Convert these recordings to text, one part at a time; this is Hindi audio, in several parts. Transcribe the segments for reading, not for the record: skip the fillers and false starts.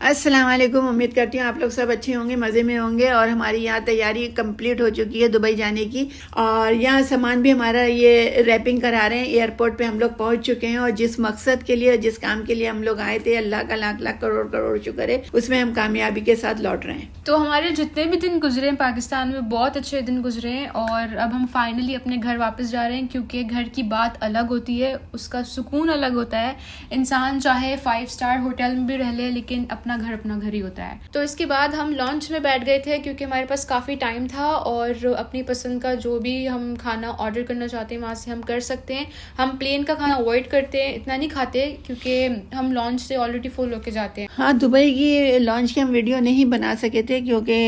अस्सलाम वालेकुम। उम्मीद करती हूँ आप लोग सब अच्छे होंगे, मज़े में होंगे। और हमारी यहाँ तैयारी कंप्लीट हो चुकी है दुबई जाने की, और यहाँ सामान भी हमारा ये रैपिंग करा रहे हैं। एयरपोर्ट पे हम लोग पहुँच चुके हैं, और जिस मकसद के लिए, जिस काम के लिए हम लोग आए थे, अल्लाह का लाख लाख करोड़ करोड़ शुक्र है, उसमें हम कामयाबी के साथ लौट रहे हैं। तो हमारे जितने भी दिन गुजरे हैं पाकिस्तान में, बहुत अच्छे दिन गुजरे हैं, और अब हम फाइनली अपने घर वापस जा रहे हैं, क्योंकि घर की बात अलग होती है, उसका सुकून अलग होता है। इंसान चाहे 5 स्टार होटल में भी रह ले, लेकिन अपना घर ही होता है। तो इसके बाद हम लॉन्च में बैठ गए थे, क्योंकि हमारे पास काफ़ी टाइम था, और अपनी पसंद का जो भी हम खाना ऑर्डर करना चाहते हैं वहाँ से हम कर सकते हैं। हम प्लेन का खाना अवॉइड करते हैं, इतना नहीं खाते, क्योंकि हम लॉन्च से ऑलरेडी फुल होके जाते हैं। हाँ, दुबई की लॉन्च की हम वीडियो नहीं बना सके थे, क्योंकि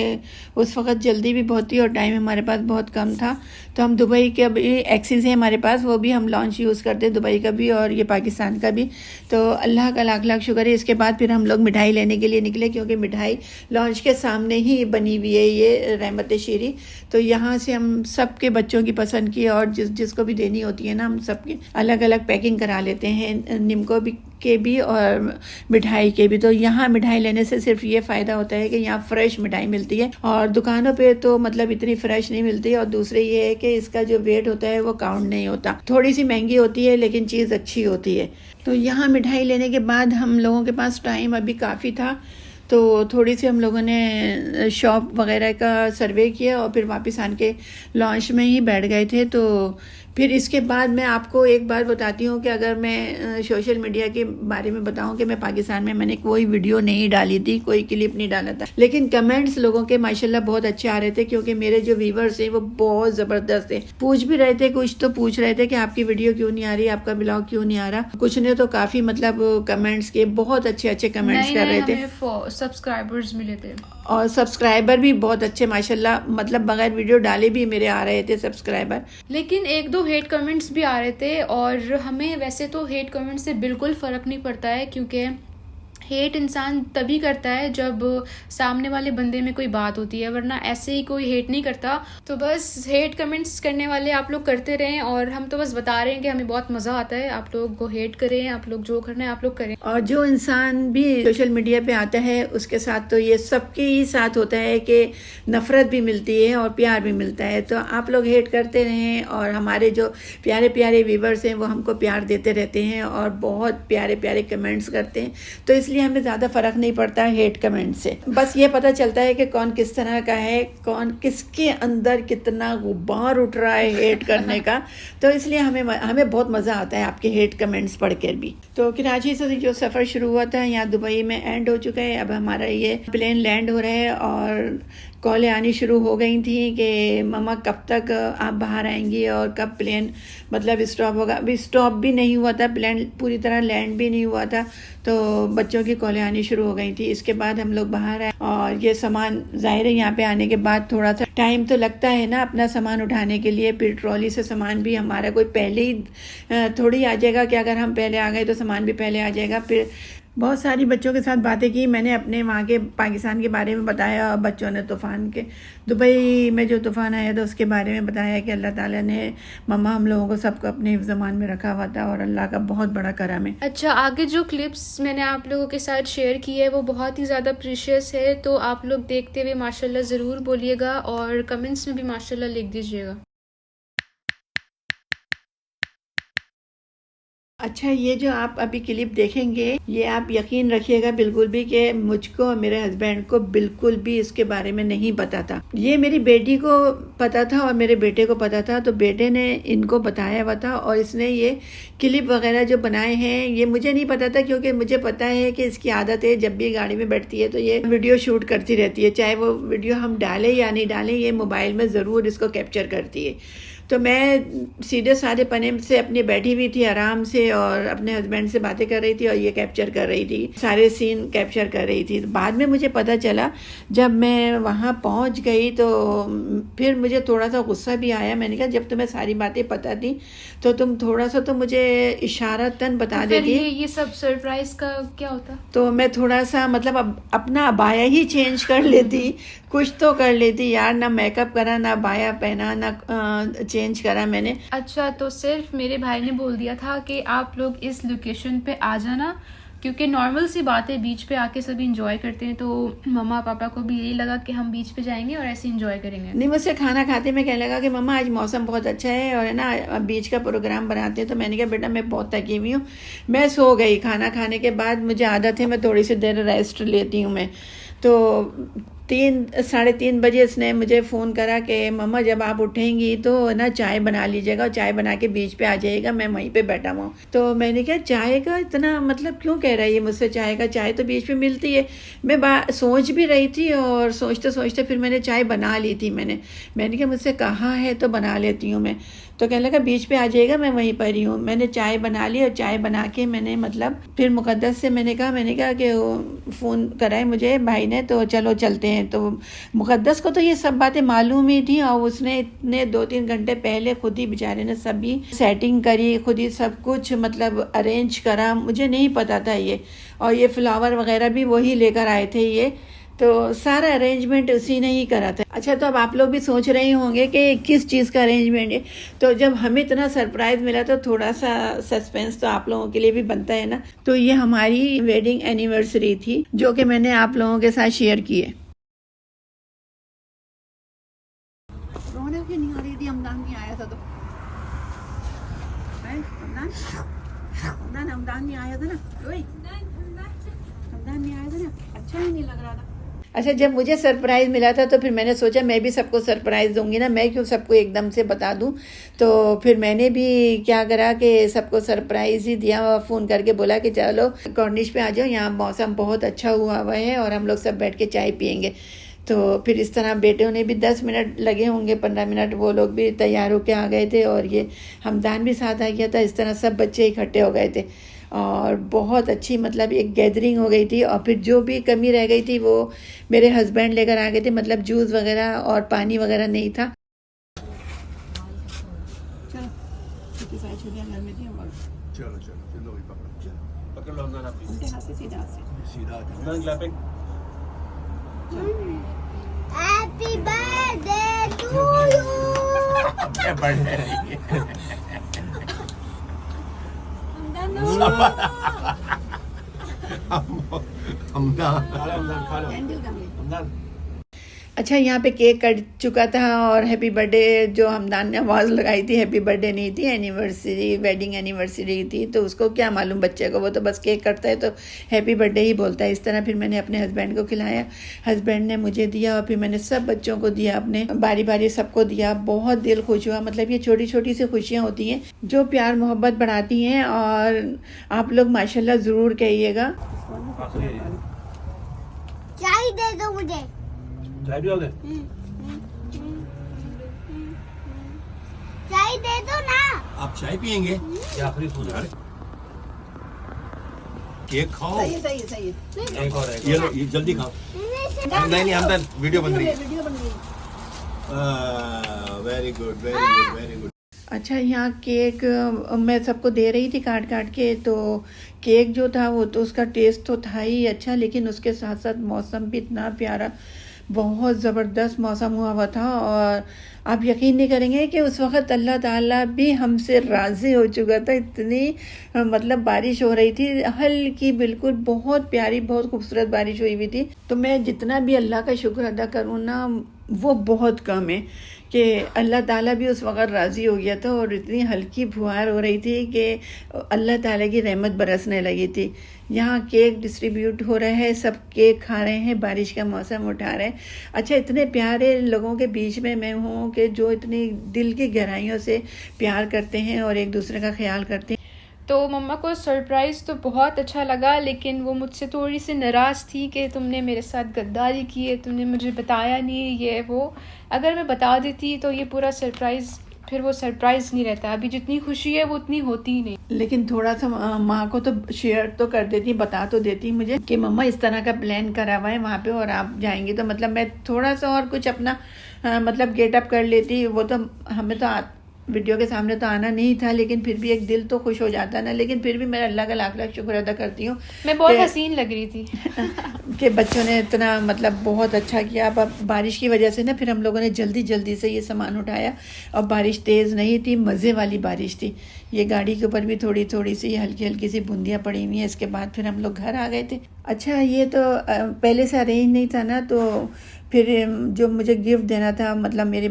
उस वक्त जल्दी भी बहुत थी और टाइम हमारे पास बहुत कम था। तो हम दुबई के अभी एक्सिस है हमारे पास, वो भी हम लॉन्च यूज़ करते हैं, दुबई का भी और ये पाकिस्तान का भी। तो अल्लाह का लाख लाख शुक्र है। इसके बाद फिर हम लोग मिठाई लेने के लिए निकले, क्योंकि मिठाई लॉन्च के सामने ही बनी हुई है, ये रहमत शीरी। तो यहाँ से हम सबके बच्चों की पसंद की, और जिसको भी देनी होती है ना, हम सबकी अलग अलग पैकिंग करा लेते हैं, निमको के भी और मिठाई के भी। तो यहाँ मिठाई लेने से सिर्फ ये फ़ायदा होता है कि यहाँ फ्रेश मिठाई मिलती है, और दुकानों पे तो मतलब इतनी फ्रेश नहीं मिलती। और दूसरे ये है कि इसका जो वेट होता है वो काउंट नहीं होता, थोड़ी सी महंगी होती है, लेकिन चीज़ अच्छी होती है। तो यहाँ मिठाई लेने के बाद हम लोगों के पास टाइम अभी काफ़ी था, तो थोड़ी सी हम लोगों ने शॉप वगैरह का सर्वे किया, और फिर वापस आन के लॉन्च में ही बैठ गए थे। तो फिर इसके बाद मैं आपको एक बात बताती हूँ कि अगर मैं सोशल मीडिया के बारे में बताऊँ कि मैं पाकिस्तान में मैंने कोई वीडियो नहीं डाली थी, कोई क्लिप नहीं डाला था, लेकिन कमेंट्स लोगों के माशाल्लाह बहुत अच्छे आ रहे थे, क्योंकि मेरे जो व्यूवर्स हैं वो बहुत ज़बरदस्त है। पूछ भी रहे थे, कुछ तो पूछ रहे थे कि आपकी वीडियो क्यों नहीं आ रही, आपका ब्लॉग क्यों नहीं आ रहा। कुछ ने तो काफ़ी मतलब कमेंट्स किए, बहुत अच्छे अच्छे कमेंट्स कर रहे थे, सब्सक्राइबर्स मिले थे, और सब्सक्राइबर भी बहुत अच्छे माशाल्लाह, मतलब बगैर वीडियो डाले भी मेरे आ रहे थे सब्सक्राइबर। लेकिन एक दो हेट कमेंट्स भी आ रहे थे। और हमें वैसे तो हेट कमेंट्स से बिल्कुल फ़र्क नहीं पड़ता है, क्योंकि हेट इंसान तभी करता है जब सामने वाले बंदे में कोई बात होती है, वरना ऐसे ही कोई हेट नहीं करता। तो बस हेट कमेंट्स करने वाले आप लोग करते रहें, और हम तो बस बता रहे हैं कि हमें बहुत मज़ा आता है। आप लोग को हेट करें, आप लोग जो करना है आप लोग करें। और जो इंसान भी सोशल मीडिया पे आता है, उसके साथ तो ये सबके ही साथ होता है कि नफ़रत भी मिलती है और प्यार भी मिलता है। तो आप लोग हेट करते रहें, और हमारे जो प्यारे प्यारे व्यूवर्स हैं वो हमको प्यार देते रहते हैं, और बहुत प्यारे प्यारे कमेंट्स करते हैं। तो इसलिए हमें ज़्यादा फ़र्क नहीं पड़ता हेट कमेंट से, बस ये पता चलता है कि कौन किस तरह का है, कौन किसके अंदर कितना गुब्बार उठ रहा है हेट करने का। तो इसलिए हमें बहुत मज़ा आता है आपके हेट कमेंट्स पढ़कर भी। तो कराची से जो सफ़र शुरू हुआ था, यहाँ दुबई में एंड हो चुका है। अब हमारा ये प्लेन लैंड हो रहा है, और कॉलें आनी शुरू हो गई थी कि मम्मा कब तक आप बाहर आएंगी, और कब प्लेन मतलब स्टॉप होगा। अभी स्टॉप भी नहीं हुआ था, प्लेन पूरी तरह लैंड भी नहीं हुआ था, तो बच्चों की कॉलें आनी शुरू हो गई थी। इसके बाद हम लोग बाहर आए, और ये सामान ज़ाहिर है यहाँ पे आने के बाद थोड़ा सा टाइम तो लगता है ना अपना सामान उठाने के लिए। फिर ट्रॉली से सामान भी हमारा कोई पहले ही थोड़ी आ जाएगा कि अगर हम पहले आ गए तो सामान भी पहले आ जाएगा। फिर बहुत सारी बच्चों के साथ बातें की मैंने, अपने वहाँ के पाकिस्तान के बारे में बताया, और बच्चों ने तूफ़ान के दुबई में जो तूफ़ान आया था उसके बारे में बताया कि अल्लाह ताला ने मम्मा हम लोगों को सबको अपने ज़मान में रखा हुआ था, और अल्लाह का बहुत बड़ा करम है। अच्छा, आगे जो क्लिप्स मैंने आप लोगों के साथ शेयर की है वो बहुत ही ज़्यादा प्रीशियस है, तो आप लोग देखते हुए माशाल्लाह ज़रूर बोलिएगा, और कमेंट्स में भी माशाल्लाह लिख दीजिएगा। अच्छा, ये जो आप अभी क्लिप देखेंगे, ये आप यकीन रखिएगा बिल्कुल भी कि मुझको और मेरे हस्बैंड को बिल्कुल भी इसके बारे में नहीं पता था। ये मेरी बेटी को पता था और मेरे बेटे को पता था, तो बेटे ने इनको बताया हुआ था, और इसने ये क्लिप वगैरह जो बनाए हैं ये मुझे नहीं पता था, क्योंकि मुझे पता है कि इसकी आदत है जब भी गाड़ी में बैठती है तो ये वीडियो शूट करती रहती है, चाहे वो वीडियो हम डालें या नहीं डालें, ये मोबाइल में ज़रूर इसको कैप्चर करती है। तो मैं सीधे साधे पने से अपनी बैठी हुई थी आराम से, और अपने हस्बैंड से बातें कर रही थी, और ये कैप्चर कर रही थी, सारे सीन कैप्चर कर रही थी। बाद में मुझे पता चला, जब मैं वहाँ पहुँच गई तो फिर मुझे थोड़ा सा गुस्सा भी आया। मैंने कहा जब तुम्हें सारी बातें पता थी तो तुम थोड़ा सा तो मुझे इशारतन बता देती। ये सब सरप्राइज का क्या होता? तो मैं थोड़ा सा मतलब अपना अबाया ही चेंज कर लेती, कुछ तो कर लेती यार। ना मेकअप करा, ना अबाया पहना, ना चेंज करा मैंने। अच्छा, तो सिर्फ मेरे भाई ने बोल दिया था कि आप लोग इस लोकेशन पे आ जाना, क्योंकि नॉर्मल सी बात है, बीच पे आके सभी इंजॉय करते हैं, तो मम्मा पापा को भी यही लगा कि हम बीच पे जाएंगे और ऐसे इंजॉय करेंगे। नहीं, मुझसे खाना खाते में कहने लगा कि मम्मा आज मौसम बहुत अच्छा है और है ना अब बीच का प्रोग्राम बनाते हैं। तो मैंने कहा बेटा मैं बहुत थकी हुई हूँ, मैं सो गई। खाना खाने के बाद मुझे आदत है मैं थोड़ी सी देर रेस्ट लेती हूँ मैं। तो 3 साढ़े 3 बजे इसने मुझे फ़ोन करा कि मम्मा जब आप उठेंगी तो ना चाय बना लीजिएगा और चाय बना के बीच पे आ जाइएगा, मैं वहीं पे बैठा हुआ हूँ। तो मैंने कहा चाय का इतना मतलब क्यों कह रहा है ये मुझसे, चाय का, चाय तो बीच पे मिलती है। मैं सोच भी रही थी और सोचते सोचते फिर मैंने चाय बना ली थी। मैंने कहा मुझसे कहा है तो बना लेती हूँ मैं। तो कहने लगा बीच पे आ जाइएगा, मैं वहीं पर ही हूँ। मैंने चाय बना ली और चाय बना के मैंने मतलब फिर मुकद्दस से मैंने कहा कि फ़ोन कराए मुझे भाई ने, तो चलो चलते हैं। तो मुकद्दस को तो ये सब बातें मालूम ही थी और उसने इतने 2-3 घंटे पहले खुद ही बेचारे ने सभी सेटिंग करी, खुद ही सब कुछ मतलब अरेंज करा, मुझे नहीं पता था ये। और ये फ्लावर वगैरह भी वही लेकर आए थे ये, तो सारा अरेंजमेंट उसी ने ही करा था। अच्छा, तो अब आप लोग भी सोच रहे होंगे कि किस चीज़ का अरेंजमेंट है। तो जब हमें इतना सरप्राइज मिला तो थोड़ा सा सस्पेंस तो आप लोगों के लिए भी बनता है ना। तो ये हमारी वेडिंग एनिवर्सरी थी जो कि मैंने आप लोगों के साथ शेयर की है। रौनक क्यों नहीं आ रही थी? हमदान नहीं आया था तो हमदान नहीं आया था ना, हमदान नहीं आया था ना, अच्छा ही नहीं लग रहा था। अच्छा, जब मुझे सरप्राइज़ मिला था तो फिर मैंने सोचा मैं भी सबको सरप्राइज़ दूंगी ना, मैं क्यों सबको एकदम से बता दूं। तो फिर मैंने भी क्या करा कि सबको सरप्राइज़ ही दिया। फ़ोन करके बोला कि चलो कॉर्निश पे आ जाओ, यहाँ मौसम बहुत अच्छा हुआ है और हम लोग सब बैठ के चाय पियेंगे। तो फिर इस तरह बेटों ने भी 10 मिनट लगे होंगे, 15 मिनट, वो लोग भी तैयार होके आ गए थे और ये हमदान भी साथ आ गया था। इस तरह सब बच्चे इकट्ठे हो गए थे और बहुत अच्छी मतलब एक गैदरिंग हो गई थी। और फिर जो भी कमी रह गई थी वो मेरे हस्बैंड लेकर आ गए थे, मतलब जूस वगैरह और पानी वगैरह नहीं था। चलो कितनी सारी छुट्टियां घर में थी हम लोग। चलो चलो चलो भी पकड़ो, चलो पकड़ लो अंदर आप उनके हाथ से सीधा हाथ से सीधा अंदर clapping. Happy birthday to you. क्या बर्थडे रही है। हमदान खा लो कैंडल का भी। हमदान। अच्छा, यहाँ पे केक कट चुका था और हैप्पी बर्थडे जो हमदान ने आवाज़ लगाई थी, हैप्पी बर्थडे नहीं थी, एनिवर्सरी, वेडिंग एनिवर्सरी थी। तो उसको क्या मालूम बच्चे को, वो तो बस केक कटता है तो हैप्पी बर्थडे ही बोलता है। इस तरह फिर मैंने अपने हस्बैंड को खिलाया, हस्बैंड ने मुझे दिया और फिर मैंने सब बच्चों को दिया, अपने बारी बारी सबको दिया। बहुत दिल खुश हुआ। मतलब ये छोटी छोटी सी खुशियाँ होती हैं जो प्यार मोहब्बत बढ़ाती हैं। और आप लोग माशाल्लाह ज़रूर कहिएगा। चाय दे दो मुझे। चाय पियोगे? चाय दे दो ना। आप चाय पियेंगे? ये आखिरी फूल है। केक खाओ। सही है, सही है, सही है। एक और है। ये लो, ये जल्दी खाओ। नहीं हमदान, वीडियो बन रही है। वीडियो बन रही है। Very good very good very good. अच्छा, यहाँ केक मैं सबको दे रही थी काट काट के। तो केक जो था वो तो उसका टेस्ट तो था ही अच्छा, लेकिन उसके साथ साथ मौसम भी इतना प्यारा, बहुत ज़बरदस्त मौसम हुआ था। और आप यकीन नहीं करेंगे कि उस वक़्त अल्लाह ताला भी हमसे राज़ी हो चुका था। इतनी मतलब बारिश हो रही थी हल्की, बिल्कुल बहुत प्यारी, बहुत खूबसूरत बारिश हुई थी। तो मैं जितना भी अल्लाह का शुक्र अदा करूँ ना वो बहुत कम है कि अल्लाह ताला भी उस वक़्त राज़ी हो गया था। और इतनी हल्की फुहार हो रही थी कि अल्लाह ताला की रहमत बरसने लगी थी। यहाँ केक डिस्ट्रीब्यूट हो रहा है, सब केक खा रहे हैं, बारिश का मौसम उठा रहे हैं। अच्छा, इतने प्यारे लोगों के बीच में मैं हूँ कि जो इतनी दिल की गहराइयों से प्यार करते हैं और एक दूसरे का ख्याल करते हैं। तो मम्मा को सरप्राइज़ तो बहुत अच्छा लगा, लेकिन वो मुझसे थोड़ी सी नाराज़ थी कि तुमने मेरे साथ गद्दारी की है, तुमने मुझे बताया नहीं ये वो। अगर मैं बता देती तो ये पूरा सरप्राइज़ फिर वो सरप्राइज़ नहीं रहता। अभी जितनी खुशी है वो उतनी होती ही नहीं। लेकिन थोड़ा सा माँ को तो शेयर तो कर देती, बता तो देती मुझे कि मम्मा इस तरह का प्लान करा हुआ है वहाँ पे और आप जाएंगी। तो मतलब मैं थोड़ा सा और कुछ अपना मतलब गेटअप कर लेती। वो तो हमें तो वीडियो के सामने तो आना नहीं था, लेकिन फिर भी एक दिल तो खुश हो जाता है ना। लेकिन फिर भी मेरा अल्लाह का लाख लाख शुक्र अदा करती हूँ मैं बहुत कि- हसीन लग रही थी। कि बच्चों ने इतना मतलब बहुत अच्छा किया। अब बारिश की वजह से ना फिर हम लोगों ने जल्दी जल्दी से ये सामान उठाया, और बारिश तेज़ नहीं थी, मज़े वाली बारिश थी। ये गाड़ी के ऊपर भी थोड़ी थोड़ी सी हल्की हल्की सी बूंदियाँ पड़ी हुई हैं। इसके बाद फिर हम लोग घर आ गए थे। अच्छा, ये तो पहले से अरेंज नहीं था ना, तो फिर जो मुझे गिफ्ट देना था, मतलब मेरे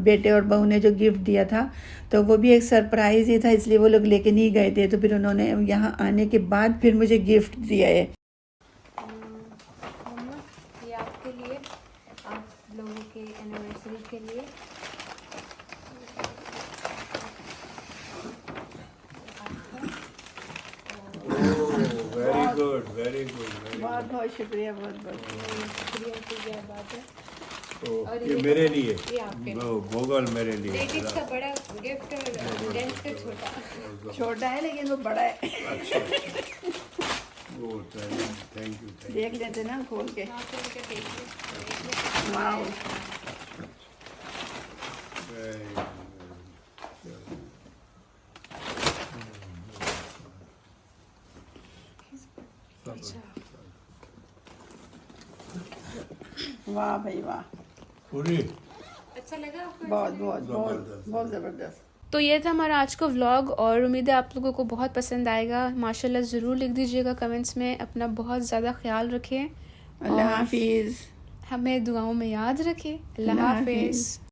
बेटे और बहू ने जो गिफ्ट दिया था, तो वो भी एक सरप्राइज़ ही था, इसलिए वो लोग लेके नहीं गए थे। तो फिर उन्होंने यहाँ आने के बाद फिर मुझे गिफ्ट दिया है। मम्मा, ये आपके लिए, आप लोगों के एनिवर्सरी के लिए। Very good very good very बहुत बहुत शुक्रिया, बहुत बहुत। और ये मेरे लिए ये आपके गूगल मेरे लिए लेडीज का बड़ा गिफ्ट और जेंट्स का छोटा। छोटा है लेकिन वो बड़ा है। अच्छा थैंक यू देख लेते ना खोल के। हाँ, तो उनके देखिए। वाओ, वाह भाई वाह, पूरी अच्छा लगा आपको? बहुत बहुत बहुत बहुत ज़बरदस्त। तो ये था हमारा आज का व्लॉग, और उम्मीद है आप लोगों को बहुत पसंद आएगा। माशाल्लाह ज़रूर लिख दीजिएगा कमेंट्स में। अपना बहुत ज़्यादा ख्याल रखें, अल्लाह और हाफिज़। हमें दुआओं में याद रखें। अल्लाह अल्लाह हाफिज़। हाफिज़।